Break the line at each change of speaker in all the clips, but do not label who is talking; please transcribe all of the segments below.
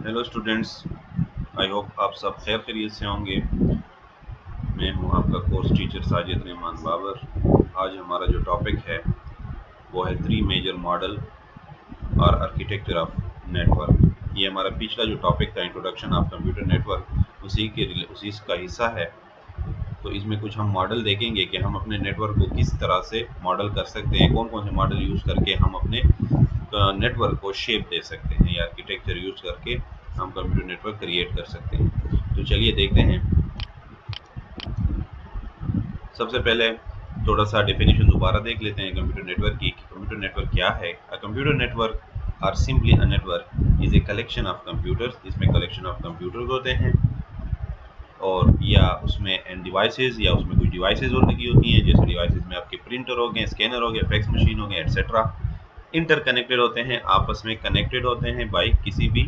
Hello students, I hope आप सब खैर खैरियत से होंगे। मैं हूं आपका कोर्स टीचर साजिद रहमान बाबर। आज हमारा जो टॉपिक है वो है थ्री मेजर मॉडल और आर्किटेक्चर ऑफ नेटवर्क। ये हमारा पिछला जो टॉपिक था इंट्रोडक्शन ऑफ कंप्यूटर नेटवर्क, उसी का हिस्सा है। तो इसमें कुछ हम मॉडल देखेंगे कि हम अपने नेटवर्क को किस तरह से मॉडल कर सकते हैं, कौन कौन से मॉडल यूज़ करके हम अपने नेटवर्क को शेप दे सकते हैं या आर्किटेक्चर यूज़ करके हम कंप्यूटर नेटवर्क क्रिएट कर सकते हैं। तो चलिए देखते हैं। सबसे पहले थोड़ा सा डेफिनेशन दोबारा देख लेते हैं कंप्यूटर नेटवर्क की। कंप्यूटर नेटवर्क क्या है? A computer network are simply a network is a collection of computers. इसमें कलेक्शन ऑफ कंप्यूटर्स होते हैं और या उसमें एंड डिवाइसेस या उसमें कुछ डिवाइसेस और लगी होती हैं। जैसे डिवाइसेस में आपके प्रिंटर हो गए, स्कैनर हो गया, फैक्स मशीन हो गया, एटसेट्रा। इंटरकनेक्टेड होते हैं, आपस में कनेक्टेड होते हैं बाय किसी भी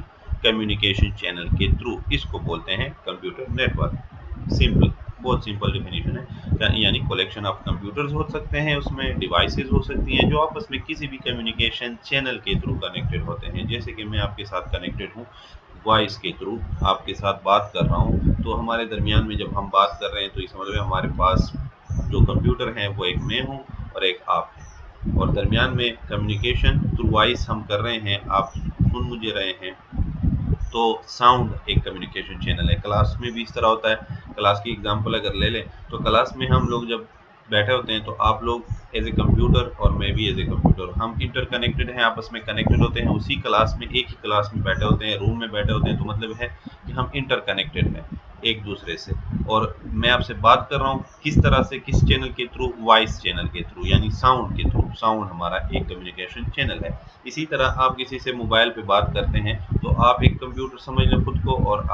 कम्युनिकेशन चैनल के थ्रू। इसको बोलते हैं कंप्यूटर नेटवर्क। सिंपल, बहुत सिंपल डेफिनेशन है। यानी कलेक्शन ऑफ कंप्यूटर्स हो सकते हैं, उसमें डिवाइसेस हो सकती हैं जो आपस में किसी भी कम्युनिकेशन चैनल के थ्रू कनेक्टेड होते हैं। जैसे कि मैं आपके साथ कनेक्टेड हूँ वॉइस के थ्रू, आपके साथ बात कर रहा हूँ, तो हमारे दरमियान में जब हम बात कर रहे हैं तो इस मतलब हमारे पास जो कंप्यूटर है वो एक मैं हूँ और एक आप है, और दरमियान में कम्युनिकेशन थ्रू वॉइस हम कर रहे हैं, आप सुन मुझे रहे हैं। तो साउंड एक कम्युनिकेशन चैनल है। क्लास में भी इस तरह होता है। क्लास की एग्जांपल अगर ले लें तो क्लास में हम लोग जब बैठे होते हैं तो आप लोग एज ए कंप्यूटर और मैं भी एज ए कंप्यूटर, हम इंटरकनेक्टेड हैं, आपस में कनेक्टेड होते हैं। उसी क्लास में, एक ही क्लास में बैठे होते हैं, रूम में बैठे होते हैं, तो मतलब है कि हम इंटरकनेक्टेड हैं एक दूसरे से। और मैं आपसे बात कर रहा हूँ किस तरह से, किस चैनल के थ्रू? वॉइस चैनल के थ्रू, यानी साउंड के थ्रू। साउंड हमारा एक कम्युनिकेशन चैनल है। इसी तरह आप किसी से मोबाइल पे बात करते हैं तो आप एक कंप्यूटर समझ लो खुद को, और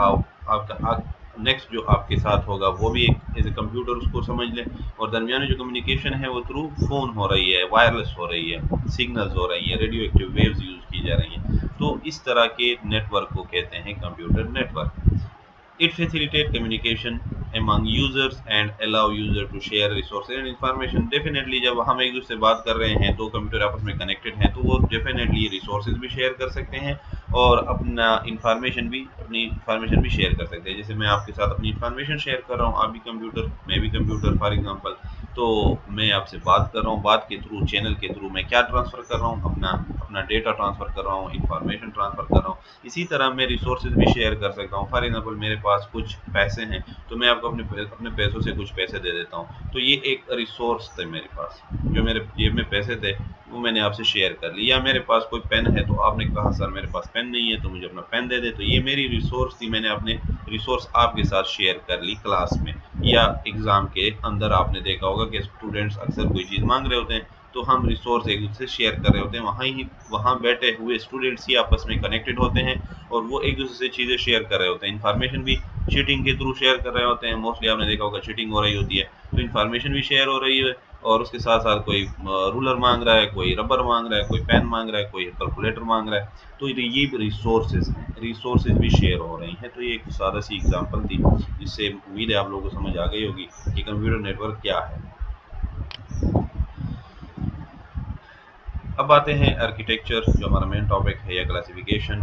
आपका नेक्स्ट जो आपके साथ होगा वो भी एक एज ए कंप्यूटर उसको समझ लें। और दरमियान में जो कम्युनिकेशन है वो थ्रू फोन हो रही है, वायरलेस हो रही है, सिग्नल्स हो रही है, रेडियो एक्टिव वेव्स यूज की जा रही हैं। तो इस तरह के नेटवर्क को कहते हैं computer network. It facilitates communication among users and allow user to share resources and information. Definitely जब हम एक दूसरे से बात कर रहे हैं, दो कंप्यूटर आपस में कनेक्टेड हैं, तो वो डेफिनेटली रिसोर्सेज भी शेयर कर सकते हैं और अपनी इंफॉर्मेशन भी शेयर कर सकते हैं। जैसे मैं आपके साथ अपनी इंफॉर्मेशन शेयर कर रहा हूँ, आप भी कंप्यूटर, मैं भी कंप्यूटर फॉर एग्जांपल। तो मैं आपसे बात कर रहा हूँ, बात के थ्रू, चैनल के थ्रू मैं क्या ट्रांसफ़र कर रहा हूँ? अपना अपना डेटा ट्रांसफ़र कर रहा हूँ, इंफॉर्मेशन ट्रांसफ़र कर रहा हूँ। इसी तरह मैं रिसोर्सेज भी शेयर कर सकता हूँ। फॉर एग्जांपल मेरे पास कुछ पैसे हैं तो मैं आपको अपने पैसों से कुछ पैसे दे देता हूँ, तो ये एक रिसोर्स थे मेरे पास। जो मेरे जेब में पैसे थे वो मैंने आपसे शेयर कर ली। या मेरे पास कोई पेन है तो आपने कहा सर मेरे पास पेन नहीं है तो मुझे अपना पेन दे दे, तो ये मेरी रिसोर्स थी। मैंने अपने रिसोर्स आपके साथ शेयर कर ली क्लास में। या एग्ज़ाम के अंदर आपने देखा होगा कि स्टूडेंट्स अक्सर कोई चीज़ मांग रहे होते हैं तो हम रिसोर्स एक दूसरे से शेयर कर रहे होते हैं। वहाँ बैठे हुए स्टूडेंट्स ही आपस में कनेक्टेड होते हैं और वो एक दूसरे से चीज़ें शेयर कर रहे होते हैं। इन्फॉर्मेशन भी चीटिंग के थ्रू शेयर कर रहे होते हैं। मोस्टली आपने देखा होगा चीटिंग हो रही होती है, तो इन्फॉर्मेशन भी शेयर हो रही है। और उसके साथ साथ कोई रूलर मांग रहा है, कोई रबर मांग रहा है, कोई पेन मांग रहा है, कोई कैलकुलेटर मांग रहा है, तो ये रिसोर्सेज हैं, रिसोर्सेज भी शेयर हो रही हैं। तो ये एक सादा सी एग्जांपल थी जिससे उम्मीद है आप लोगों को समझ आ गई होगी कि कंप्यूटर नेटवर्क क्या है। अब आते हैं आर्किटेक्चर, जो हमारा मेन टॉपिक है, या क्लासिफिकेशन।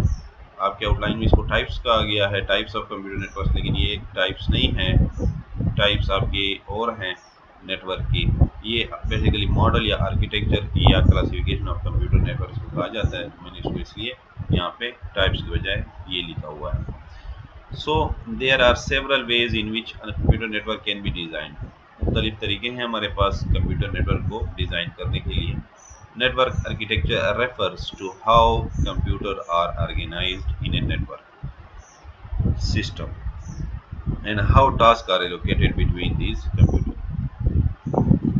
आपके आउटलाइन में इसको टाइप्स कहा गया है, टाइप्स ऑफ कंप्यूटर नेटवर्क, लेकिन ये टाइप्स नहीं है। टाइप्स आपकी और हैं नेटवर्क की। ये बेसिकली मॉडल या आर्किटेक्चर या क्लासिफिकेशन ऑफ कंप्यूटर नेटवर्क को कहा जाता है। तो मैंने इसको इसलिए यहाँ पे टाइप्स की बजाय ये लिखा हुआ है। So there are several ways in which computer network can be design. मुख्तलिफ तरीके हैं हमारे पास कंप्यूटर नेटवर्क को डिज़ाइन करने के लिए। Network architecture refers to how computers are organized in a network system and how tasks are allocated between these computers.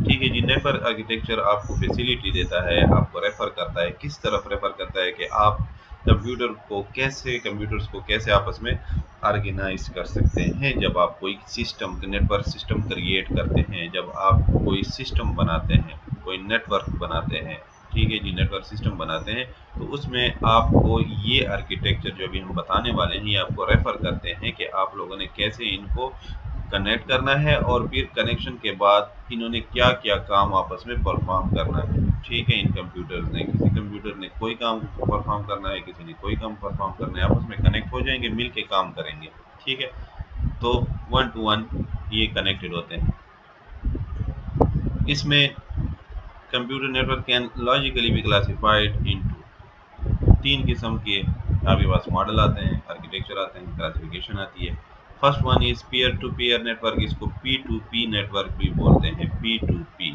ठीक है जी, नेटवर्क आर्किटेक्चर आपको फैसिलिटी देता है, आपको रेफर करता है, किस तरफ रेफर करता है कि आप कंप्यूटर्स को कैसे आपस में ऑर्गेनाइज कर सकते हैं। जब आप कोई सिस्टम, नेटवर्क सिस्टम क्रिएट करते हैं, जब आप कोई सिस्टम बनाते हैं, कोई नेटवर्क बनाते हैं, ठीक है जी, नेटवर्क सिस्टम बनाते हैं, तो उसमें आपको ये आर्किटेक्चर जो अभी हम बताने वाले हैं, ये आपको रेफर करते हैं कि आप लोगों ने कैसे इनको कनेक्ट करना है और फिर कनेक्शन के बाद इन्होंने क्या क्या काम आपस में परफॉर्म करना है। ठीक है, इन कंप्यूटर्स ने, किसी कंप्यूटर ने कोई काम परफॉर्म करना है, किसी ने कोई काम परफॉर्म करना है, आपस में कनेक्ट हो जाएंगे, मिल के काम करेंगे। ठीक है, तो 1 to 1 ये कनेक्टेड होते हैं। इसमें computer network can logically be classified into 3 किस्म के आपके पास मॉडल आते हैं, आर्किटेक्चर आते हैं, क्लासिफिकेशन आती है। First one is peer to peer network, इसको P2P नेटवर्क भी बोलते हैं। P2P,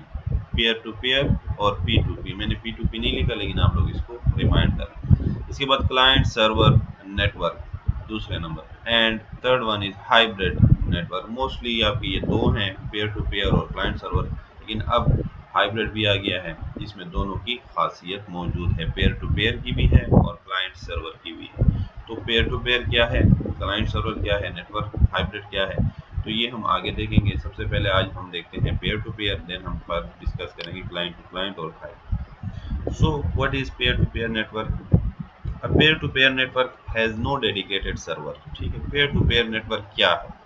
पीयर टू पीयर और P2P। मैंने P2P नहीं लिखा, लेकिन आप लोग इसको रिमाइंड करें। इसके बाद क्लाइंट सर्वर नेटवर्क दूसरे number, and third one is hybrid network. Mostly आपके ये दो हैं, पीयर टू पीयर और क्लाइंट सर्वर, लेकिन अब हाइब्रिड भी आ गया है जिसमें दोनों की खासियत मौजूद है, पेयर टू पेयर की भी है और क्लाइंट सर्वर की भी है। तो पेयर टू पेयर क्या है, क्लाइंट सर्वर क्या है, नेटवर्क हाइब्रिड क्या है, तो ये हम आगे देखेंगे। सबसे पहले आज हम देखते हैं पेयर टू पेयर, देन हम फर्स्ट डिस्कस करेंगे क्लाइंट टू क्लाइंट और hybrid. So what is peer to peer network? A peer-to-peer network has no dedicated server। ठीक है, पेयर टू पेयर नेटवर्क क्या है?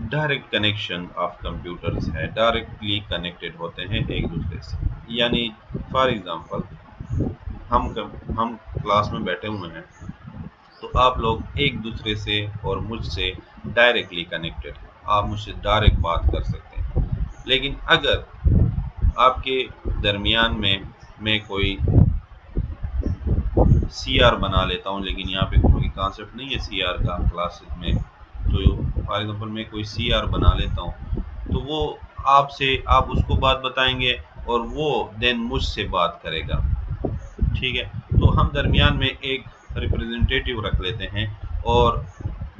डायरेक्ट कनेक्शन ऑफ कंप्यूटर्स है, directly connected होते हैं एक दूसरे से। यानी फॉर एग्जांपल हम क्लास में बैठे हुए हैं, तो आप लोग एक दूसरे से और मुझसे डायरेक्टली कनेक्टेड हैं, आप मुझसे डायरेक्ट बात कर सकते हैं। लेकिन अगर आपके दरमियान में मैं कोई CR बना लेता हूँ, लेकिन यहाँ पे कोई कॉन्सेप्ट नहीं है CR का क्लासेस में, तो फॉर एग्जांपल मैं कोई CR बना लेता हूँ, तो वो आपसे, आप उसको बात बताएंगे और वो देन मुझसे बात करेगा। ठीक है, तो हम दरमियान में एक रिप्रेजेंटेटिव रख लेते हैं और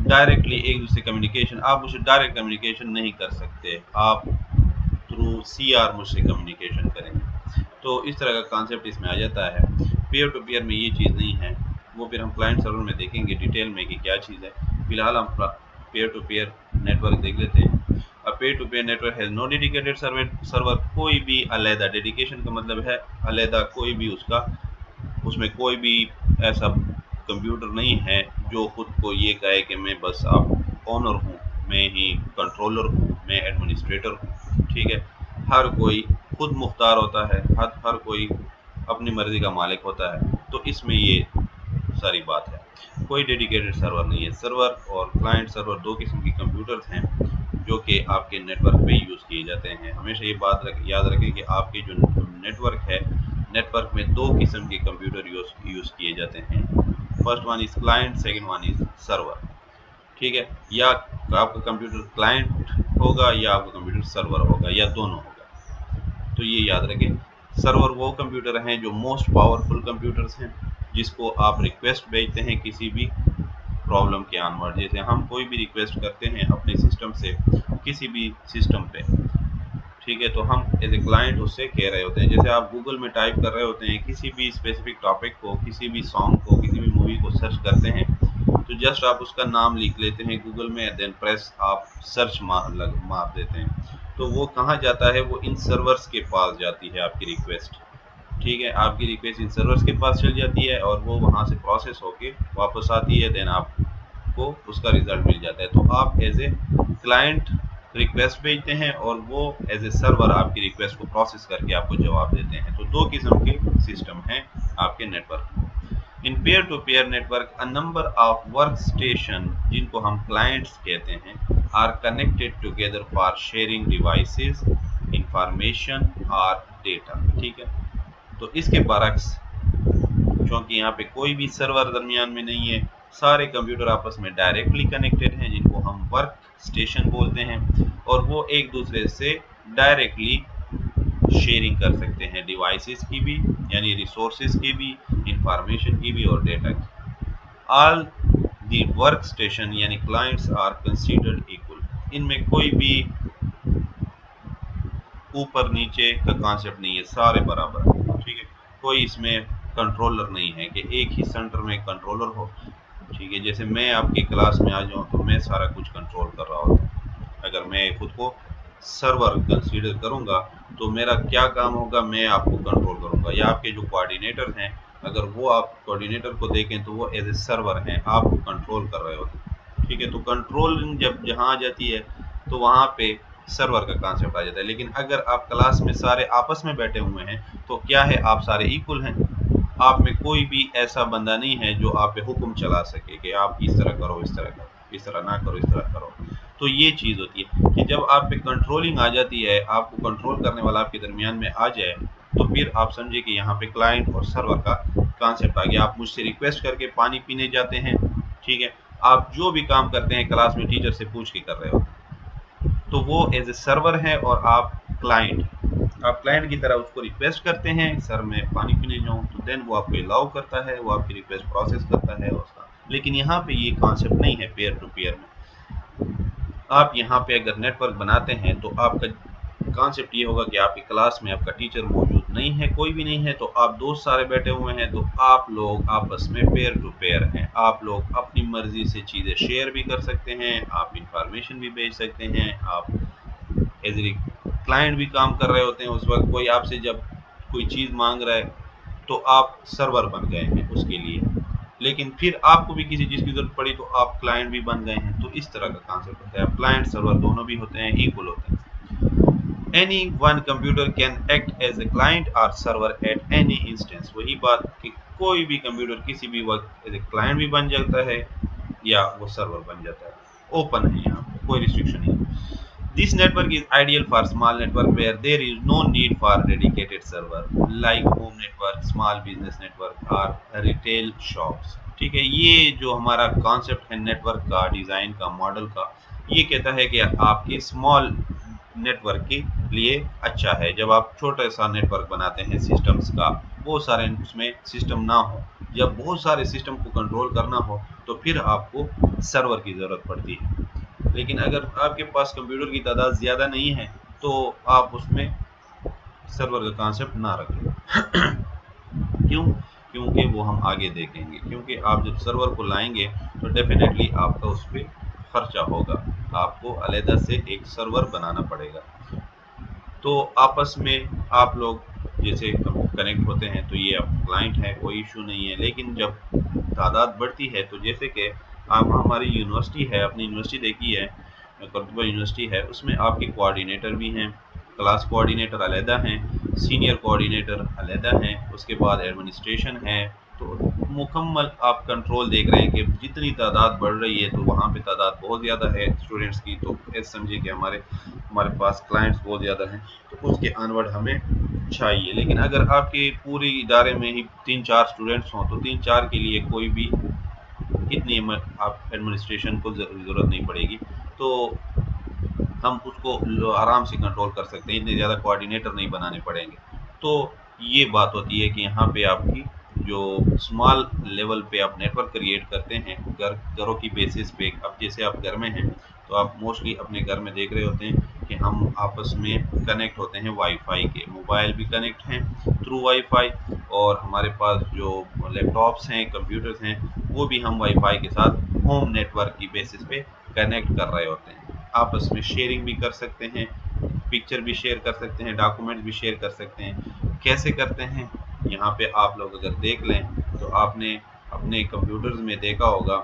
डायरेक्टली एक दूसरे कम्युनिकेशन, आप मुझसे डायरेक्ट कम्युनिकेशन नहीं कर सकते, आप थ्रू CR मुझसे कम्युनिकेशन करेंगे। तो इस तरह का कॉन्सेप्ट इसमें आ जाता है। पेयर टू पेयर में ये चीज़ नहीं है, वो फिर हम क्लाइंट सर्वर में देखेंगे डिटेल में कि क्या चीज़ है। फिलहाल हम पेयर टू पेयर नेटवर्क देख लेते हैं। अब peer to peer network has no dedicated server, कोई भी अलहदा, डेडिकेशन का मतलब है अलहदा, कोई भी उसमें कोई भी ऐसा कंप्यूटर नहीं है जो खुद को ये कहे कि मैं बस आप ओनर हूँ, मैं ही कंट्रोलर हूँ, मैं एडमिनिस्ट्रेटर हूँ। ठीक है, हर कोई खुद मुख्तार होता है, हर कोई अपनी मर्जी का मालिक होता है। तो इसमें ये सारी बात है, कोई डेडिकेटेड सर्वर नहीं है। सर्वर और क्लाइंट सर्वर दो किस्म के कंप्यूटर्स हैं जो कि आपके नेटवर्क पे यूज़ किए जाते हैं। हमेशा ये बात याद रखें कि आपके जो नेटवर्क है, नेटवर्क में दो किस्म के कंप्यूटर यूज़ किए जाते हैं। First one is client, second one is server. ठीक है, या आपका कंप्यूटर क्लाइंट होगा या आपका कंप्यूटर सर्वर होगा या दोनों होगा। तो ये याद रखें, सर्वर वो कंप्यूटर हैं जो मोस्ट पावरफुल कंप्यूटर्स हैं, जिसको आप रिक्वेस्ट भेजते हैं किसी भी प्रॉब्लम के ऑनवर्ड। जैसे हम कोई भी रिक्वेस्ट करते हैं अपने सिस्टम से किसी भी सिस्टम पे, ठीक है, तो हम एज ए क्लाइंट उससे कह रहे होते हैं। जैसे आप गूगल में टाइप कर रहे होते हैं किसी भी स्पेसिफिक टॉपिक को, किसी भी सॉन्ग को, किसी भी मूवी को सर्च करते हैं, तो जस्ट आप उसका नाम लिख लेते हैं गूगल में, देन प्रेस आप सर्च मार देते हैं, तो वो कहाँ जाता है, वो इन सर्वर्स के पास जाती है आपकी रिक्वेस्ट। ठीक है, आपकी रिक्वेस्ट इन सर्वर्स के पास चल जाती है और वो वहाँ से प्रोसेस होके वापस आती है, देन आपको उसका रिजल्ट मिल जाता है। तो आप एज ए क्लाइंट रिक्वेस्ट भेजते हैं और वो एज ए सर्वर आपकी रिक्वेस्ट को प्रोसेस करके आपको जवाब देते हैं। तो दो किस्म के सिस्टम हैं आपके नेटवर्क में। In peer to peer network a number of workstation, जिनको हम क्लाइंट्स कहते हैं, are connected together for sharing devices, information और डेटा। ठीक है, तो इसके बरक्स, क्योंकि यहाँ पे कोई भी सर्वर दरमियान में नहीं है, सारे कंप्यूटर आपस में डायरेक्टली कनेक्टेड हैं, जिनको हम वर्क स्टेशन बोलते हैं, और वो एक दूसरे से डायरेक्टली शेयरिंग कर सकते हैं, डिवाइसेस की भी यानी रिसोर्सेज की भी, इंफॉर्मेशन की भी और डेटा की। ऑल दी वर्क स्टेशन यानी क्लाइंट्स आर कंसीडर्ड इक्वल। इनमें कोई भी ऊपर नीचे का कॉन्सेप्ट नहीं है, सारे बराबर है। ठीक है, कोई इसमें कंट्रोलर नहीं है कि एक ही सेंटर में कंट्रोलर हो। ठीक है, जैसे मैं आपकी क्लास में आ जाऊँ तो मैं सारा कुछ कंट्रोल कर रहा हूँ। अगर मैं खुद को सर्वर कंसीडर करूँगा तो मेरा क्या काम होगा, मैं आपको कंट्रोल करूँगा। या आपके जो कोऑर्डिनेटर हैं, अगर वो आप कोऑर्डिनेटर को देखें तो वो एज ए सर्वर हैं, आपको कंट्रोल कर रहे होते हैं। ठीक है, तो कंट्रोलिंग जब जहाँ आ जाती है तो वहाँ पे सर्वर का कॉन्सेप्ट आ जाता है। लेकिन अगर आप क्लास में सारे आपस में बैठे हुए हैं तो क्या है, आप सारे इक्वल हैं। आप में कोई भी ऐसा बंदा नहीं है जो आप पे हुक्म चला सके कि आप इस तरह करो, इस तरह करो, इस तरह ना करो, इस तरह करो। तो ये चीज़ होती है कि जब आप पे कंट्रोलिंग आ जाती है, आपको कंट्रोल करने वाला आपके दरमियान में आ जाए, तो फिर आप समझे कि यहाँ पे क्लाइंट और सर्वर का कॉन्सेप्ट आ गया। आप मुझसे रिक्वेस्ट करके पानी पीने जाते हैं, ठीक है, आप जो भी काम करते हैं क्लास में टीचर से पूछ के कर रहे हो, तो वो एज ए सर्वर है और आप क्लाइंट की तरह उसको रिक्वेस्ट करते हैं, सर मैं पानी पीने जाऊँ, तो देन वो आपको अलाउ करता है, वो आपकी रिक्वेस्ट प्रोसेस करता है उसका। लेकिन यहाँ पे ये कॉन्सेप्ट नहीं है पेयर टू पेयर में। आप यहाँ पे अगर नेटवर्क बनाते हैं तो आपका कॉन्सेप्ट ये होगा कि आपकी क्लास में आपका टीचर मौजूद नहीं है, कोई भी नहीं है, तो आप दोस्त सारे बैठे हुए हैं, तो आप लोग आपस में पेयर टू पेयर हैं। आप लोग अपनी मर्जी से चीज़ें शेयर भी कर सकते हैं, आप इंफॉर्मेशन भी भेज सकते हैं, आप एज ए क्लाइंट भी काम कर रहे होते हैं। उस वक्त कोई आपसे जब कोई चीज़ मांग रहा है तो आप सर्वर बन गए हैं उसके लिए, लेकिन फिर आपको भी किसी चीज़ की ज़रूरत पड़ी तो आप क्लाइंट भी बन गए हैं। तो इस तरह का कॉन्सेप्ट होता है। क्लाइंट सर्वर दोनों भी होते हैं, इक्वल होते हैं। Any one computer can act as a client और सर्वर एट एनी इंस्टेंस। वही बात कि कोई भी कंप्यूटर किसी भी वक्त एज ए क्लाइंट भी बन जाता है या वो सर्वर बन जाता है। ओपन है, यहाँ पे कोई रिस्ट्रिक्शन नहीं। This network is ideal for small network where there is no need for dedicated server like home network, small business network or retail shops। ठीक है, ये जो हमारा कॉन्सेप्ट है नेटवर्क का, डिज़ाइन का, मॉडल का, ये कहता है कि आपके स्मॉल नेटवर्क के लिए अच्छा है। जब आप छोटा सा नेटवर्क बनाते हैं सिस्टम्स का, बहुत सारे उसमें सिस्टम ना हो, जब बहुत सारे सिस्टम को कंट्रोल करना हो तो फिर आपको सर्वर की ज़रूरत पड़ती है। लेकिन अगर आपके पास कंप्यूटर की तादाद ज़्यादा नहीं है तो आप उसमें सर्वर का कॉन्सेप्ट ना रखें। क्यों? क्योंकि वो हम आगे देखेंगे। क्योंकि आप जब सर्वर को लाएंगे तो डेफिनेटली आपका उस पर खर्चा होगा, आपको अलहदा से एक सर्वर बनाना पड़ेगा। तो आपस में आप लोग जैसे कनेक्ट होते हैं तो ये अब क्लाइंट है, कोई इशू नहीं है। लेकिन जब तादाद बढ़ती है तो जैसे कि आप हमारी यूनिवर्सिटी है, अपनी यूनिवर्सिटी देखी है, कर्तुबा यूनिवर्सिटी है, उसमें आपके कोऑर्डिनेटर भी हैं, क्लास कोऑर्डिनेटर अलहदा हैं, सीनियर कोऑर्डिनेटर अलहदा हैं, उसके बाद एडमिनिस्ट्रेशन है। तो मुकम्मल आप कंट्रोल देख रहे हैं कि जितनी तादाद बढ़ रही है तो वहाँ पे तादाद बहुत ज़्यादा है स्टूडेंट्स की, तो ऐसे समझिए कि हमारे पास क्लाइंट्स बहुत ज़्यादा हैं, तो उसके अनवर्ड हमें चाहिए। लेकिन अगर आपके पूरे इदारे में ही 3-4 स्टूडेंट्स हों तो 3-4 के लिए कोई भी इतनी आप एडमिनिस्ट्रेशन को ज़रूरत नहीं पड़ेगी, तो हम उसको आराम से कंट्रोल कर सकते हैं, इतने ज़्यादा कोऑर्डिनेटर नहीं बनाने पड़ेंगे। तो ये बात होती है कि यहाँ पे आपकी जो स्मॉल लेवल पे आप नेटवर्क क्रिएट करते हैं घरों की बेसिस पे। अब जैसे आप घर में हैं तो आप मोस्टली अपने घर में देख रहे होते हैं कि हम आपस में कनेक्ट होते हैं वाईफाई के, मोबाइल भी कनेक्ट हैं थ्रू वाईफाई, और हमारे पास जो लैपटॉप्स हैं, कंप्यूटर्स हैं, वो भी हम वाईफाई के साथ होम नेटवर्क की बेसिस पे कनेक्ट कर रहे होते हैं। आपस में शेयरिंग भी कर सकते हैं, पिक्चर भी शेयर कर सकते हैं, डॉक्यूमेंट भी शेयर कर सकते हैं। कैसे करते हैं, यहाँ पे आप लोग अगर देख लें तो आपने अपने कंप्यूटर्स में देखा होगा।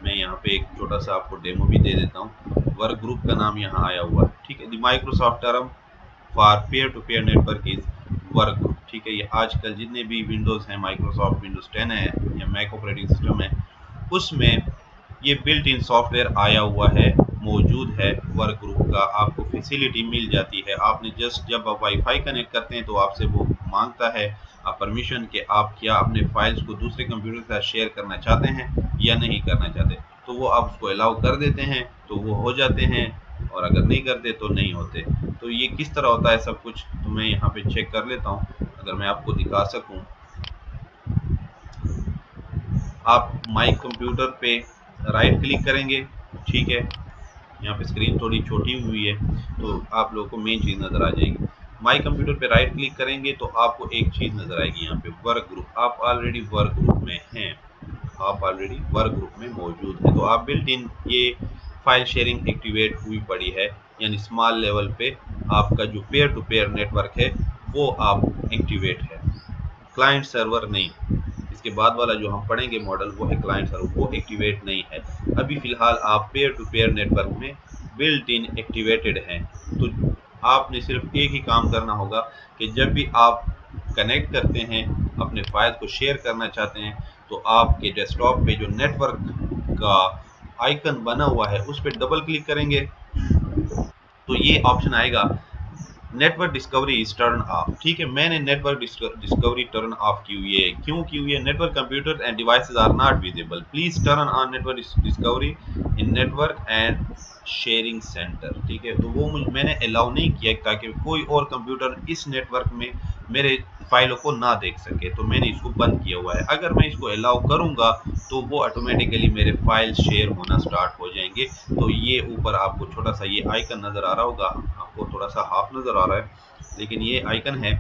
मैं यहाँ पे एक छोटा सा आपको डेमो भी दे देता हूँ। वर्क ग्रुप का नाम यहाँ आया हुआ है, ठीक है। The Microsoft term for peer to peer network is workgroup, ठीक है। ये आजकल जितने भी विंडोज़ हैं, माइक्रोसॉफ्ट विंडोज़ 10 है या मैक ऑपरेटिंग सिस्टम है, उसमें ये बिल्ट इन सॉफ्टवेयर आया हुआ है, मौजूद है। वर्क ग्रुप का आपको फैसिलिटी मिल जाती है। आपने जस्ट जब आप वाईफाई कनेक्ट करते हैं तो आपसे वो मांगता है परमिशन कि आप क्या अपने फाइल्स को दूसरे कंप्यूटर के साथ शेयर करना चाहते हैं या नहीं करना चाहते, तो वो आप उसको अलाउ कर देते हैं तो वो हो जाते हैं, और अगर नहीं करते तो नहीं होते। तो ये किस तरह होता है सब कुछ, तो मैं यहाँ पे चेक कर लेता हूँ अगर मैं आपको दिखा सकूँ। आप माई कंप्यूटर पे राइट क्लिक करेंगे, ठीक है। यहाँ पे स्क्रीन थोड़ी छोटी हुई है तो आप लोगों को मेन चीज़ नज़र आ जाएगी। माई कंप्यूटर पे राइट क्लिक करेंगे तो आपको एक चीज़ नज़र आएगी, यहाँ पे वर्क ग्रुप। आप ऑलरेडी वर्क ग्रुप में हैं, आप ऑलरेडी वर्क ग्रुप में मौजूद हैं, तो आप बिल्ट इन ये फाइल शेयरिंग एक्टिवेट हुई पड़ी है, यानी स्मॉल लेवल पे आपका जो पेयर टू पेयर नेटवर्क है वो आप एक्टिवेट है, क्लाइंट सर्वर नहीं। इसके बाद वाला जो हम पढ़ेंगे मॉडल वो है क्लाइंट सर्वर, वो एक्टिवेट नहीं है। अभी फ़िलहाल आप पेयर टू पेयर नेटवर्क में बिल्ट इन एक्टिवेटेड हैं। तो आपने सिर्फ एक ही काम करना होगा कि जब भी आप कनेक्ट करते हैं, अपने फाइल को शेयर करना चाहते हैं, तो आपके डेस्कटॉप पे जो नेटवर्क का आइकन बना हुआ है उस पर डबल क्लिक करेंगे तो ये ऑप्शन आएगा network discovery is turn off. ठीक है, मैंने नेटवर्क डिस्कवरी टर्न ऑफ की हुई है। क्यों की हुई है? Network computer and devices are not visible, please turn on network discovery in network and sharing centre. ठीक है, तो वो मैंने अलाउ नहीं किया ताकि कोई और कंप्यूटर इस नेटवर्क में मेरे फाइलों को ना देख सके, तो मैंने इसको बंद किया हुआ है। अगर मैं इसको अलाउ करूंगा तो वो ऑटोमेटिकली मेरे फाइल शेयर होना स्टार्ट हो जाएंगे। तो ये ऊपर आपको छोटा सा ये आइकन नजर आ रहा होगा, आपको थोड़ा सा हाफ नजर आ रहा है, लेकिन ये आइकन है,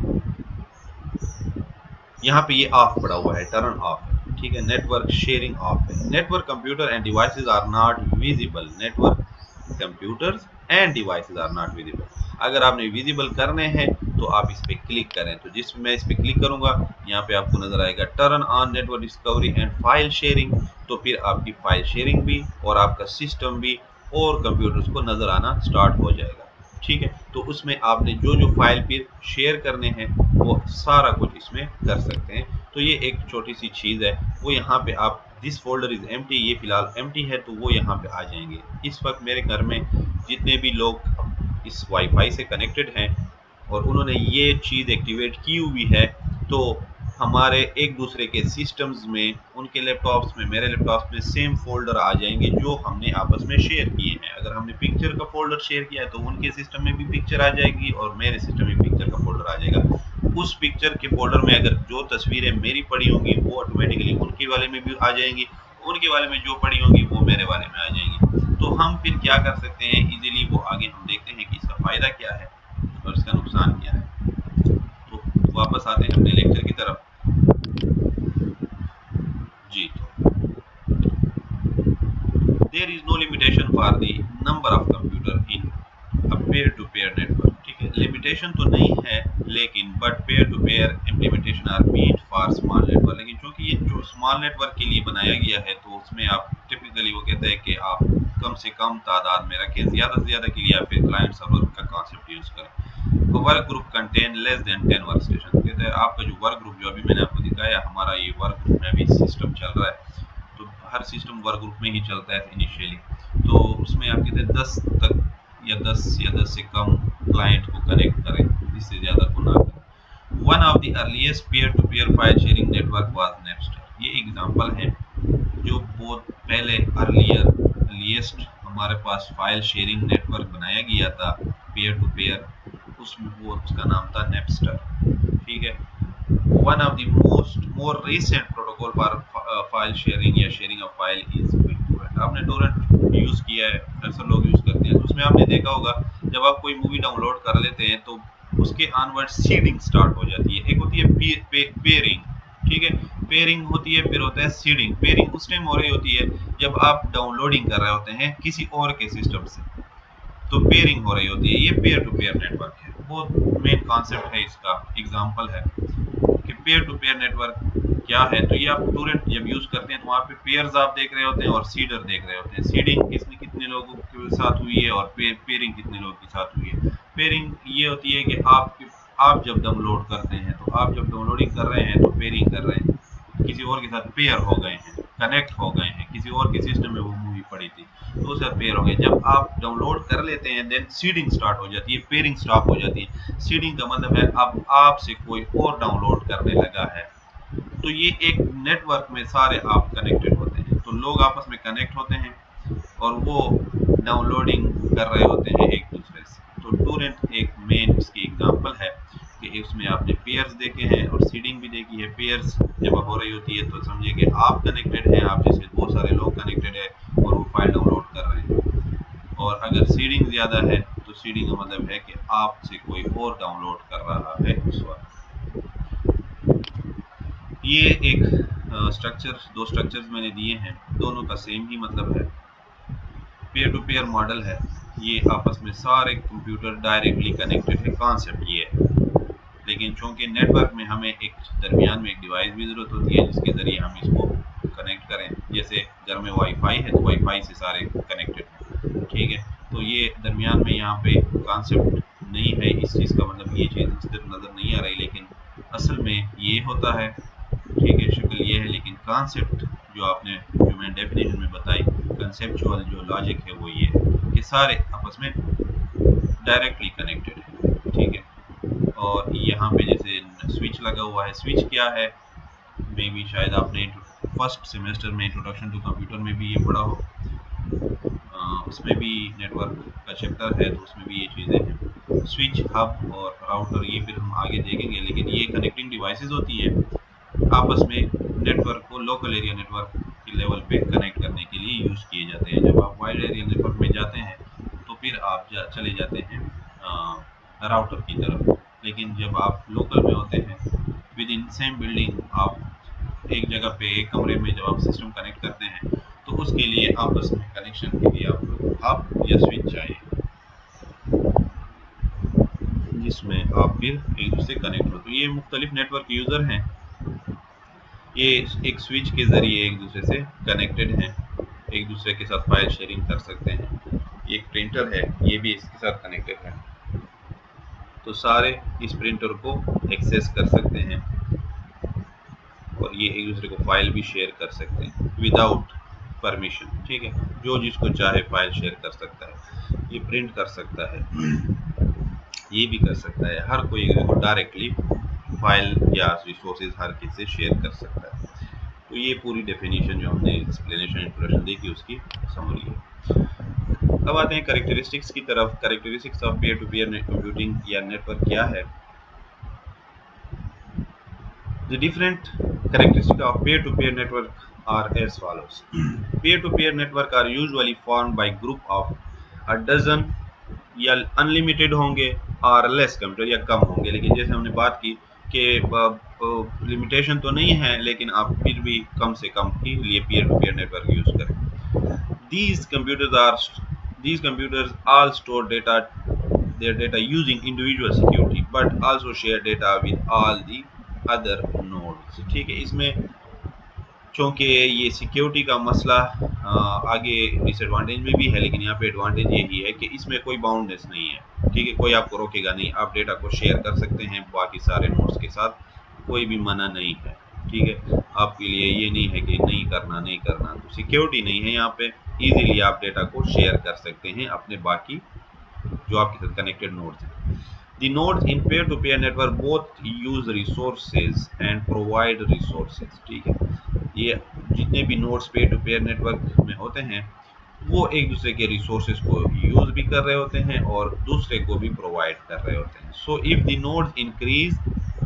यहाँ पे ये ऑफ पड़ा हुआ है, टर्न ऑफ है। ठीक है, नेटवर्क शेयरिंग ऑफ है। Network computer and devices are not visible, network computers and devices are not visible. अगर आपने विजिबल करने हैं तो आप इस पे क्लिक करें। तो जिस मैं इस पे क्लिक करूंगा, यहाँ पे आपको नजर आएगा turn on network discovery and file sharing. तो फिर आपकी फाइल शेयरिंग भी और आपका सिस्टम भी और कंप्यूटर्स को नजर आना स्टार्ट हो जाएगा। ठीक है, तो उसमें आपने जो जो फाइल फिर शेयर करने हैं वो सारा कुछ इसमें कर सकते हैं। तो ये एक छोटी सी चीज़ है, वो यहाँ पे आप दिस फोल्डर इज एम्प्टी, ये फिलहाल एम्प्टी है तो वो यहाँ पे आ जाएंगे। इस वक्त मेरे घर में जितने भी लोग इस वाईफाई से कनेक्टेड हैं और उन्होंने ये चीज़ एक्टिवेट की हुई है, तो हमारे एक दूसरे के सिस्टम्स में, उनके लैपटॉप्स में, मेरे लैपटॉप्स में सेम फोल्डर आ जाएंगे जो हमने आपस में शेयर किए हैं। अगर हमने पिक्चर का फोल्डर शेयर किया है तो उनके सिस्टम में भी पिक्चर आ जाएगी और मेरे सिस्टम में पिक्चर का फोल्डर आ जाएगा। उस पिक्चर के फोल्डर में अगर जो तस्वीरें मेरी पड़ी होंगी वो ऑटोमेटिकली उनके वाले में भी आ जाएंगी, उनके वाले में जो पड़ी होंगी वो मेरे वाले में आ जाएंगी। तो हम फिर क्या कर सकते हैं इजीली, वो आगे हम देखते हैं कि इसका फ़ायदा क्या है और इसका नुकसान क्या है। तो वापस आते हैं अपने लेक्चर की तरफ। जी, there is no limitation for the number of computer in a peer to peer network. ठीक है, लिमिटेशन तो नहीं है, लेकिन but peer to peer implementation are made for small network. लेकिन चूंकि ये जो स्मॉल नेटवर्क के लिए बनाया गया है तो उसमें आप टिपिकली वो कहते हैं कि आप कम से कम तादाद में रखें, ज़्यादा से ज़्यादा के लिए आप फिर क्लाइंट सर्वर का कॉन्सेप्ट यूज़ करें। तो work group contain less than 10 work station. कहते हैं आपका जो वर्क ग्रुप, जो अभी मैंने आपको दिखाया, हमारा ये वर्क ग्रुप में अभी सिस्टम चल रहा है, तो हर सिस्टम वर्क ग्रुप में ही चलता है इनिशियली। तो उसमें आप कहते हैं 10 तक या 10 से कम क्लाइंट को कनेक्ट करें, इससे ज़्यादा को ना करें। One of the earliest peer to peer file sharing network was Napster. ये एग्जांपल है जो बहुत पहले अर्लीस्ट हमारे पास फाइल शेयरिंग नेटवर्क बनाया गया था पेयर टू पेयर, उसमें वो उसका नाम था नेपस्टर। ठीक है, one of the more recent protocol for file sharing या sharing of file is torrent. आपने टोरेंट यूज़ किया है, अक्सर लोग यूज़ करते हैं। तो उसमें आपने देखा होगा जब आप कोई मूवी डाउनलोड कर लेते हैं तो उसके ऑनवर्ड सीडिंग स्टार्ट हो जाती है। एक होती है पेयरिंग, ठीक है, पेयरिंग होती है, फिर होता है सीडिंग। पेयरिंग उस टाइम हो रही होती है जब आप डाउनलोडिंग कर रहे होते हैं किसी और के सिस्टम से, तो पेयरिंग हो रही होती है। ये पेयर टू पेयर नेटवर्क है, बहुत मेन कॉन्सेप्ट है, इसका एग्जांपल है कि पेयर टू पेयर नेटवर्क क्या है। तो ये आप टोरेंट जब यूज करते हैं तो वहाँ पे पेयर्स आप देख रहे होते हैं और सीडर देख रहे होते हैं। सीडिंग कितने लोगों के साथ हुई है और पेयरिंग कितने लोगों के साथ हुई है। पेयरिंग ये होती है कि आप जब डाउनलोड करते हैं, तो आप जब डाउनलोडिंग कर रहे हैं तो पेयरिंग कर रहे हैं, किसी और के साथ पेयर हो गए हैं, कनेक्ट हो गए हैं, किसी और के सिस्टम में वो मूवी पड़ी थी तो उसके साथ पेयर हो गए। जब आप डाउनलोड कर लेते हैं देन सीडिंग स्टार्ट हो जाती है, पेयरिंग स्टॉप हो जाती है। सीडिंग का मतलब है अब आपसे कोई और डाउनलोड करने लगा है, तो ये एक नेटवर्क में सारे आप कनेक्टेड होते हैं, तो लोग आपस में कनेक्ट होते हैं और वो डाउनलोडिंग कर रहे होते हैं एक दूसरे से। तो टोरेंट एक मेन इसकी एग्जांपल है कि उसमें आपने पेयर्स देखे हैं और सीडिंग भी देखी है। पेयर्स जब हो रही होती है तो समझिए कि आप कनेक्टेड हैं, आप जैसे बहुत सारे लोग कनेक्टेड है और वो फाइल डाउनलोड कर रहे हैं। और अगर सीडिंग ज़्यादा है तो सीडिंग का मतलब है कि आपसे कोई और डाउनलोड कर रहा है उस वक्त। ये एक दो स्ट्रक्चर्स मैंने दिए हैं, दोनों का सेम ही मतलब है, पेयर टू पेयर मॉडल है। ये आपस में सारे कंप्यूटर डायरेक्टली कनेक्टेड है, कॉन्सेप्ट ये है। लेकिन चूंकि नेटवर्क में हमें एक दरमियान में एक डिवाइस की ज़रूरत होती है जिसके ज़रिए हम इसको कनेक्ट करें। जैसे घर में वाईफाई है तो वाईफाई से सारे कनेक्टेड हैं, ठीक है। तो ये दरमियान में यहाँ पे कॉन्सेप्ट नहीं है इस चीज़ का, मतलब ये चीज़ इस तरह नज़र नहीं आ रही, लेकिन असल में ये होता है। ठीक है, शक्ल ये है, लेकिन कॉन्सेप्ट जो मैंने डेफिनेशन में बताई, कंसेप्चुअल जो लॉजिक है वो ये है कि सारे आपस में डायरेक्टली कनेक्टेड है। ठीक है, और यहाँ पे जैसे स्विच लगा हुआ है, स्विच क्या है, मे भी शायद आपने फर्स्ट सेमेस्टर में इंट्रोडक्शन टू कंप्यूटर में भी ये पढ़ा हो, उसमें भी नेटवर्क का चैप्टर है, तो उसमें भी ये चीज़ें हैं। स्विच, हब और राउटर ये फिर हम आगे देखेंगे, लेकिन ये कनेक्टिंग डिवाइसेस होती हैं आपस में, नेटवर्क को लोकल एरिया नेटवर्क के लेवल पे कनेक्ट करने के लिए यूज़ किए जाते हैं। जब आप वाइड एरिया नेटवर्क में जाते हैं तो फिर आप चले जाते हैं राउटर की तरफ, लेकिन जब आप लोकल में होते हैं विद इन सेम बिल्डिंग, आप एक जगह पे एक कमरे में जब आप सिस्टम कनेक्ट करते हैं तो उसके लिए आपस में कनेक्शन के लिए आपको हब या स्विच चाहिए, जिसमें आप फिर एक दूसरे कनेक्ट हो। तो ये मुख्तलिफ नेटवर्क यूज़र हैं, ये एक स्विच के ज़रिए एक दूसरे से कनेक्टेड हैं, एक दूसरे के साथ फाइल शेयरिंग कर सकते हैं। ये एक प्रिंटर है, ये भी इसके साथ कनेक्टेड है, तो सारे इस प्रिंटर को एक्सेस कर सकते हैं और ये एक दूसरे को फाइल भी शेयर कर सकते हैं विदाउट परमिशन। ठीक है, जो जिसको चाहे फाइल शेयर कर सकता है, ये प्रिंट कर सकता है, ये भी कर सकता है, हर कोई एक दूसरे को डायरेक्टली फाइल या रिसोर्सेज हर किसी से शेयर कर सकता है। तो ये पूरी डेफिनेशन जो हमने एक्सप्लेनेशन इंट्रोडक्शन देखी उसकी समरी है। अब आते हैं कैरेक्टरिस्टिक्स की तरफ। Characteristics of peer to peer computing या नेटवर्क क्या है? The different characteristics of peer-to-peer network are as follows. Peer-to-peer network are usually formed by group of a dozen या अनलिमिटेड होंगे और लेस कंप्यूटर या कम होंगे, लेकिन जैसे हमने बात की कि लिमिटेशन तो नहीं है, लेकिन आप फिर भी कम से कम के लिए peer to peer network use करें। These computers all store their data using individual security but also share data with all the other nodes। ठीक है, इसमें चूँकि ये सिक्योरिटी का मसला आगे डिसएडवांटेज में भी है, लेकिन यहाँ पे एडवांटेज यही है कि इसमें कोई बाउंडनेस नहीं है। ठीक है, कोई आपको रोकेगा नहीं, आप डेटा को शेयर कर सकते हैं बाकी सारे नोड्स के साथ, कोई भी मना नहीं है। ठीक है, आपके लिए ये नहीं है कि नहीं करना, तो सिक्योरिटी नहीं है यहाँ पे, इजीली आप डेटा को शेयर कर सकते हैं अपने बाकी जो आपके साथ कनेक्टेड नोड्स हैं। The nodes in peer-to-peer network both use resources and provide resources। ठीक है, ये जितने भी nodes peer to peer network में होते हैं वो एक दूसरे के रिसोर्सेज को यूज भी कर रहे होते हैं और दूसरे को भी प्रोवाइड कर रहे होते हैं। So if the nodes increase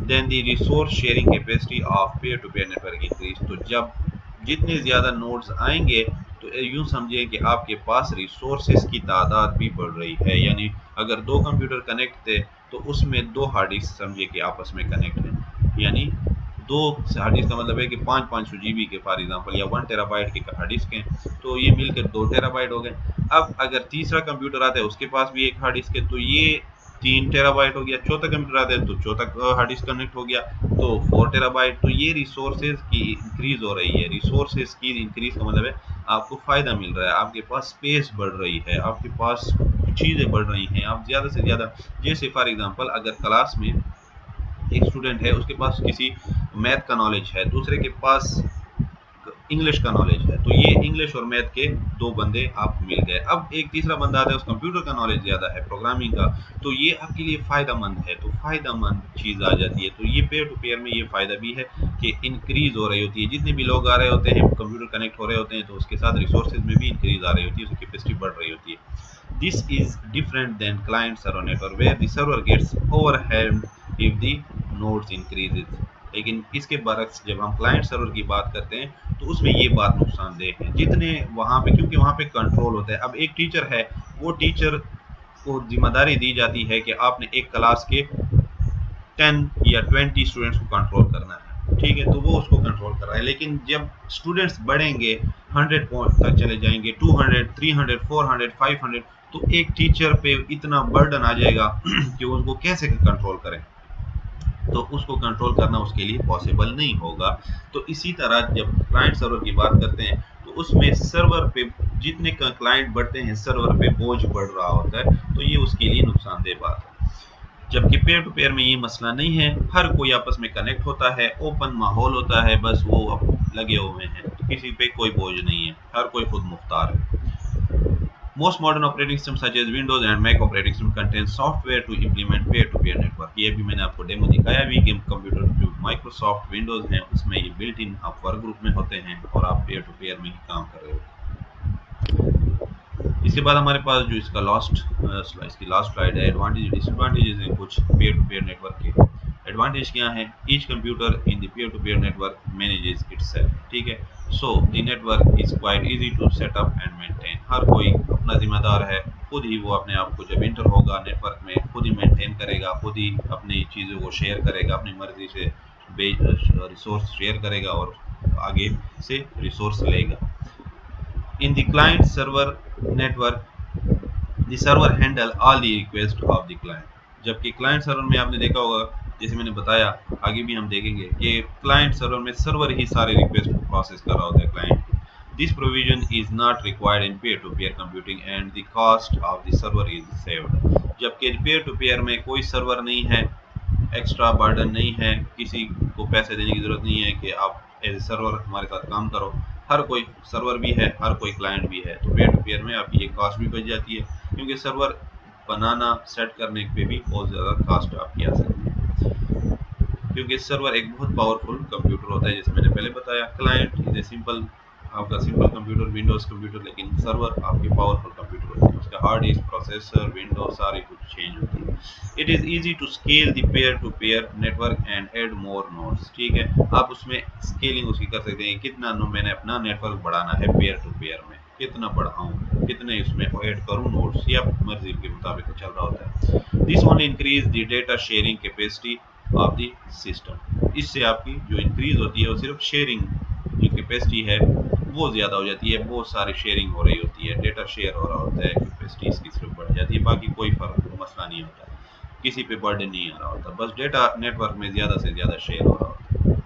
then the resource sharing capacity of peer to peer network increase. तो जब जितने ज़्यादा नोड्स आएंगे तो यूँ समझिए कि आपके पास रिसोर्सेज की तादाद भी बढ़ रही है, यानी अगर 2 कंप्यूटर कनेक्ट थे तो उसमें 2 हार्ड डिस्क समझिए कि आपस में कनेक्ट हैं, यानी 2 हार्ड डिस्क का मतलब है कि 500 GB के फॉर एग्जांपल या 1 टेराबाइट के हार्ड डिस्क हैं, तो ये मिलकर 2 टेराबाइट हो गए। अब अगर तीसरा कंप्यूटर आता है उसके पास भी एक हार्ड डिस्क है तो ये 3 टेराबाइट हो गया, चौथा कंप्यूटर आता है तो चौथा हार्ड डिस्क कनेक्ट हो गया तो 4 टेराबाइट। तो ये रिसोर्सेज की इंक्रीज हो रही है, रिसोर्सेज की इंक्रीज का मतलब है आपको फ़ायदा मिल रहा है, आपके पास स्पेस बढ़ रही है, आपके पास चीज़ें बढ़ रही हैं, आप ज़्यादा से ज़्यादा, जैसे फॉर एग्जांपल अगर क्लास में एक स्टूडेंट है उसके पास किसी मैथ का नॉलेज है, दूसरे के पास इंग्लिश का नॉलेज है, तो ये इंग्लिश और मैथ के 2 बंदे आपको मिल गए। अब एक तीसरा बंदा आता है, उस कंप्यूटर का नॉलेज ज़्यादा है, प्रोग्रामिंग का, तो ये आपके लिए फ़ायदेमंद है, तो फ़ायदेमंद चीज़ आ जाती है। तो ये पेयर टू पेयर में ये फ़ायदा भी है कि इंक्रीज़ हो रही होती है, जितने भी लोग आ रहे होते हैं कंप्यूटर कनेक्ट हो रहे होते हैं तो उसके साथ रिसोर्सेज में भी इंक्रीज़ आ रही होती है, उसकी कैपेसिटी बढ़ रही होती है। This is different than client server network where the server gets overwhelmed if the nodes increases। लेकिन इसके बरक्स जब हम क्लाइंट सर्वर की बात करते हैं तो उसमें ये बात नुकसानदेह है, जितने वहाँ पे, क्योंकि वहाँ पे कंट्रोल होता है। अब एक टीचर है, वो टीचर को जिम्मेदारी दी जाती है कि आपने एक क्लास के 10 या 20 स्टूडेंट्स को कंट्रोल करना है, ठीक है, तो वो उसको कंट्रोल कर रहा है। लेकिन जब स्टूडेंट्स बढ़ेंगे 100 पॉइंट तक चले जाएंगे, 200, 300, 400, 500, तो एक टीचर पे इतना बर्डन आ जाएगा कि उसको कैसे कंट्रोल करें, तो उसको कंट्रोल करना उसके लिए पॉसिबल नहीं होगा। तो इसी तरह जब क्लाइंट सर्वर की बात करते हैं तो उसमें सर्वर पे जितने क्लाइंट बढ़ते हैं सर्वर पे बोझ बढ़ रहा होता है, तो ये उसके लिए नुकसानदेह बात है। जबकि पेयर टू पेयर में ये मसला नहीं है, हर कोई आपस में कनेक्ट होता है, ओपन माहौल होता है, बस वो अब लगे हुए हैं, किसी पे कोई बोझ नहीं है, हर कोई खुद मुख्तार है। Most modern operating systems such as Windows and Mac operating system contain software to implement peer-to-peer network। ये भी मैंने आपको डेमो दिखाया भी कि कंप्यूटर जो माइक्रोसॉफ्ट विंडोज हैं उसमें ये बिल्ट इन आप वर्क ग्रुप में होते हैं और आप पेयर टू पेयर में ही काम कर रहे हो। इसके बाद हमारे पास जो इसका इसकी लास्ट स्लाइड है, एडवांटेज डिसएडवांटेजेस हैं कुछ पेयर टू पेयर नेटवर्क के। एडवांटेज क्या है? Each computer in the peer to peer network manages itself, ठीक है। So the network is quite easy to set up and maintain. हर कोई अपना जिम्मेदार है, खुद ही वो अपने आप को जब इंटर होगा नेटवर्क में खुद ही मेंटेन करेगा, खुद ही अपनी चीज़ों को शेयर करेगा, अपनी मर्जी से रिसोर्स शेयर करेगा और आगे से रिसोर्स लेगा। In the client server network the server handle all the request of the client. जबकि क्लाइंट सर्वर में आपने देखा होगा, जैसे मैंने बताया, आगे भी हम देखेंगे कि क्लाइंट सर्वर में सर्वर ही सारे रिक्वेस्ट को प्रोसेस कर रहा होता है क्लाइंट को। This provision is not required in peer to peer computing and the cost of the server is saved. जबकि पेयर टू पेयर में कोई सर्वर नहीं है, एक्स्ट्रा बर्डन नहीं है, किसी को पैसे देने की जरूरत नहीं है कि आप एज ए सर्वर हमारे साथ काम करो। हर कोई सर्वर भी है, हर कोई क्लाइंट भी है, तो पेयर टू पेयर में आपकी ये कॉस्ट भी बच जाती है, क्योंकि सर्वर बनाना सेट करने पे भी बहुत ज़्यादा कॉस्ट आपकी आ सकती है, क्योंकि सर्वर एक बहुत पावरफुल कंप्यूटर होता है। जैसे मैंने पहले बताया, क्लाइंट इज ए सिंपल, आपका सिंपल कंप्यूटर, विंडोज कंप्यूटर, लेकिन सर्वर आपके पावरफुल कंप्यूटर होते हैं, उसका हार्ड डिस्क, प्रोसेसर, विंडो सारी कुछ चेंज होती है। It is easy to scale the peer to peer network and add more nodes, ठीक है। आप उसमें स्केलिंग उसकी कर सकते हैं, कितना मैंने अपना नेटवर्क बढ़ाना है पेयर टू पेयर में, कितना बढ़ाऊँ, कितने इसमें ऐड करूँ नोड्स, ये आप मर्जी के मुताबिक चल रहा होता है। This only increase the data sharing capacity of the system. इससे आपकी जो इंक्रीज होती है वो सिर्फ शेयरिंग जो कैपेसिटी है वो ज़्यादा हो जाती है, बहुत सारी शेयरिंग हो रही होती है, डेटा शेयर हो रहा होता है, कैपेसिटी इसकी सिर्फ बढ़ जाती है, बाकी कोई फर्क मसला नहीं होता, किसी पे बर्डन नहीं आ रहा होता, बस डेटा नेटवर्क में ज़्यादा से ज़्यादा शेयर हो रहा होता है।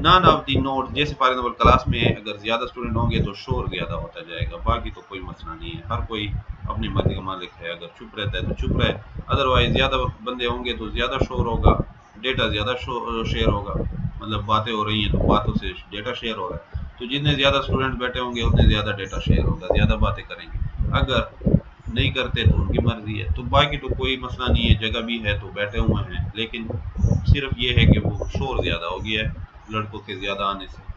नॉन ऑफ दी नोड, जैसे फॉर एग्जाम्पल क्लास में अगर ज़्यादा स्टूडेंट होंगे तो शोर ज़्यादा होता जाएगा, बाकी तो कोई मसला नहीं है, हर कोई अपनी मर्जी का मालिक है, अगर चुप रहता है तो चुप रहे, अदरवाइज ज़्यादा बंदे होंगे तो ज़्यादा शोर होगा, डेटा ज़्यादा शेयर होगा, मतलब बातें हो रही हैं तो बातों से डेटा शेयर हो रहा है, तो जितने ज़्यादा स्टूडेंट बैठे होंगे उतने ज़्यादा डेटा शेयर होगा, ज़्यादा बातें करेंगे, अगर नहीं करते तो उनकी मर्जी है, तो बाकी तो कोई मसला नहीं है, जगह भी है तो बैठे हुए हैं, लेकिन सिर्फ ये है कि वो शोर ज़्यादा हो गया है लड़कों के ज़्यादा आने से।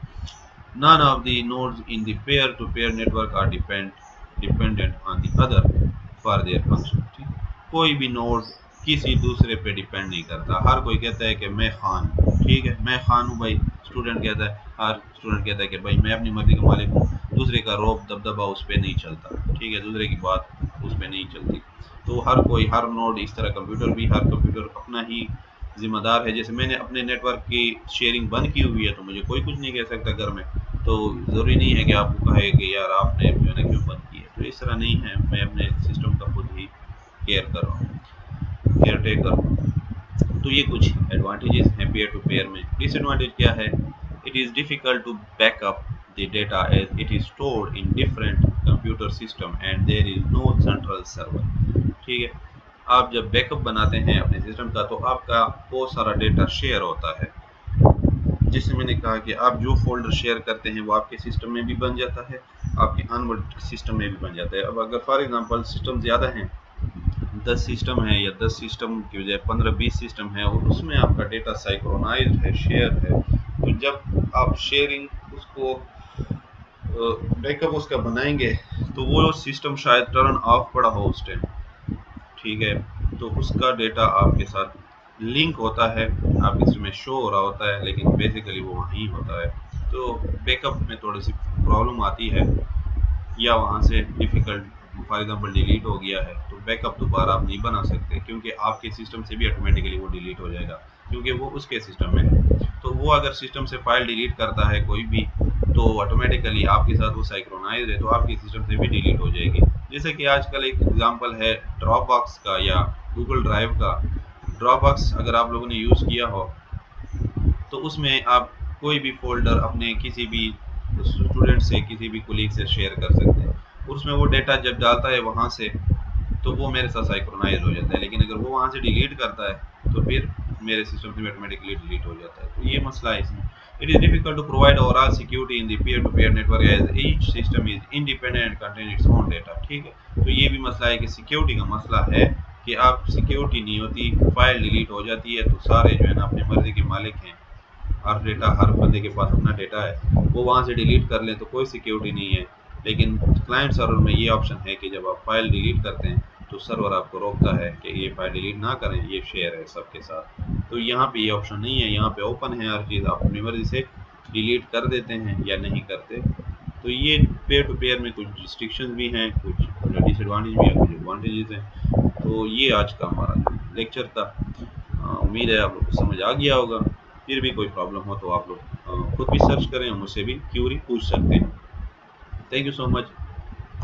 None of the nodes in the peer-to-peer network are dependent on the other for their function। ठीक, कोई भी नोड किसी दूसरे पे डिपेंड नहीं करता, हर कोई कहता है कि मैं खान हूँ, ठीक है, मैं खान हूँ भाई, स्टूडेंट कहता है, हर स्टूडेंट कहता है कि भाई मैं अपनी मर्जी का मालिक हूँ, दूसरे का रौब दबदबा उस पर नहीं चलता, ठीक है, दूसरे की बात उस पर नहीं चलती। तो हर कोई, हर नोड इस तरह, कंप्यूटर भी, हर कंप्यूटर अपना ही जिम्मेदार है। जैसे मैंने अपने नेटवर्क की शेयरिंग बंद की हुई है तो मुझे कोई कुछ नहीं कह सकता घर में, तो ज़रूरी नहीं है कि आपको कहे कि यार आपने जो है क्यों बंद की है, तो इस तरह नहीं है, मैं अपने सिस्टम का खुद ही केयर कर रहा हूँ, केयर टेकर हूँ। तो ये कुछ एडवांटेजेस हैं पेयर टू पेयर में। डिसएडवांटेज क्या है? It is difficult to backup the data as it is stored in different computer system and there is no central server, ठीक है। आप जब बैकअप बनाते हैं अपने सिस्टम का तो आपका बहुत सारा डेटा शेयर होता है, जैसे मैंने कहा कि आप जो फोल्डर शेयर करते हैं वो आपके सिस्टम में भी बन जाता है, आपके अनवर्ड सिस्टम में भी बन जाता है। अब अगर फॉर एग्जांपल सिस्टम ज़्यादा हैं, 10 सिस्टम है या 10 सिस्टम की बजाय 15-20 सिस्टम है और उसमें आपका डेटा साइक्रोनाइज्ड है, शेयर है, तो जब आप शेयरिंग उसको बैकअप उसका बनाएंगे तो वो सिस्टम शायद टर्न ऑफ पड़ा हो उस टाइम, ठीक है, तो उसका डेटा आपके साथ लिंक होता है, आपके सिस्टम में शो हो रहा होता है, लेकिन बेसिकली वो वहीं होता है, तो बैकअप में थोड़ी सी प्रॉब्लम आती है, या वहाँ से डिफ़िकल्ट, फॉर एग्जांपल डिलीट हो गया है तो बैकअप दोबारा आप नहीं बना सकते, क्योंकि आपके सिस्टम से भी ऑटोमेटिकली वो डिलीट हो जाएगा, क्योंकि वो उसके सिस्टम में है। तो वो अगर सिस्टम से फाइल डिलीट करता है कोई भी, तो ऑटोमेटिकली आपके साथ वो साइक्रोनाइज है, तो आपके सिस्टम से भी डिलीट हो जाएगी। जैसे कि आजकल एक एग्जांपल है ड्रॉप बॉक्स का या गूगल ड्राइव का। ड्रॉप बॉक्स अगर आप लोगों ने यूज़ किया हो तो उसमें आप कोई भी फोल्डर अपने किसी भी तो स्टूडेंट से किसी भी कुलीग से शेयर कर सकते हैं। उसमें वो डेटा जब डालता है वहाँ से तो वो मेरे साथ सिंक्रोनाइज हो जाता है, लेकिन अगर वो वहाँ से डिलीट करता है तो फिर मेरे सिस्टम से ऑटोमेटिकली डिलीट हो जाता है। तो ये मसला है इसमें। It is difficult to provide overall security in the peer to peer network as each system is independent and contain its own data. ठीक है, तो ये भी मसला है कि सिक्योरिटी का मसला है कि आप सिक्योरिटी नहीं होती, फाइल डिलीट हो जाती है तो सारे जो है ना अपनी मर्जी के मालिक हैं। हर डेटा, हर बंदे के पास अपना डेटा है, वो वहाँ से डिलीट कर लें तो कोई सिक्योरिटी नहीं है। लेकिन क्लाइंट सर्वर में ये ऑप्शन है कि जब आप फाइल डिलीट करते हैं तो सर्वर आपको रोकता है कि ये फाइल डिलीट ना करें, ये शेयर है सबके साथ। तो यहाँ पे ये ऑप्शन नहीं है, यहाँ पे ओपन है हर चीज़, आप अपनी मर्जी से डिलीट कर देते हैं या नहीं करते। तो ये पेयर टू पेयर में कुछ रिस्ट्रिक्शन भी हैं, कुछ डिसएडवांटेज भी हैं, कुछ एडवांटेजेस हैं। तो ये आज का हमारा लेक्चर था। उम्मीद है आप लोग को समझ आ गया होगा। फिर भी कोई प्रॉब्लम हो तो आप लोग खुद भी सर्च करें, मुझसे भी क्यूरी पूछ सकते हैं। Thank you so much.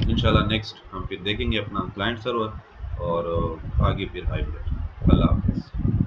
इंशाल्लाह नेक्स्ट हम फिर देखेंगे अपना क्लाइंट सर्वर और आगे फिर हाइब्रिड। अल्लाह हाफ़िज़।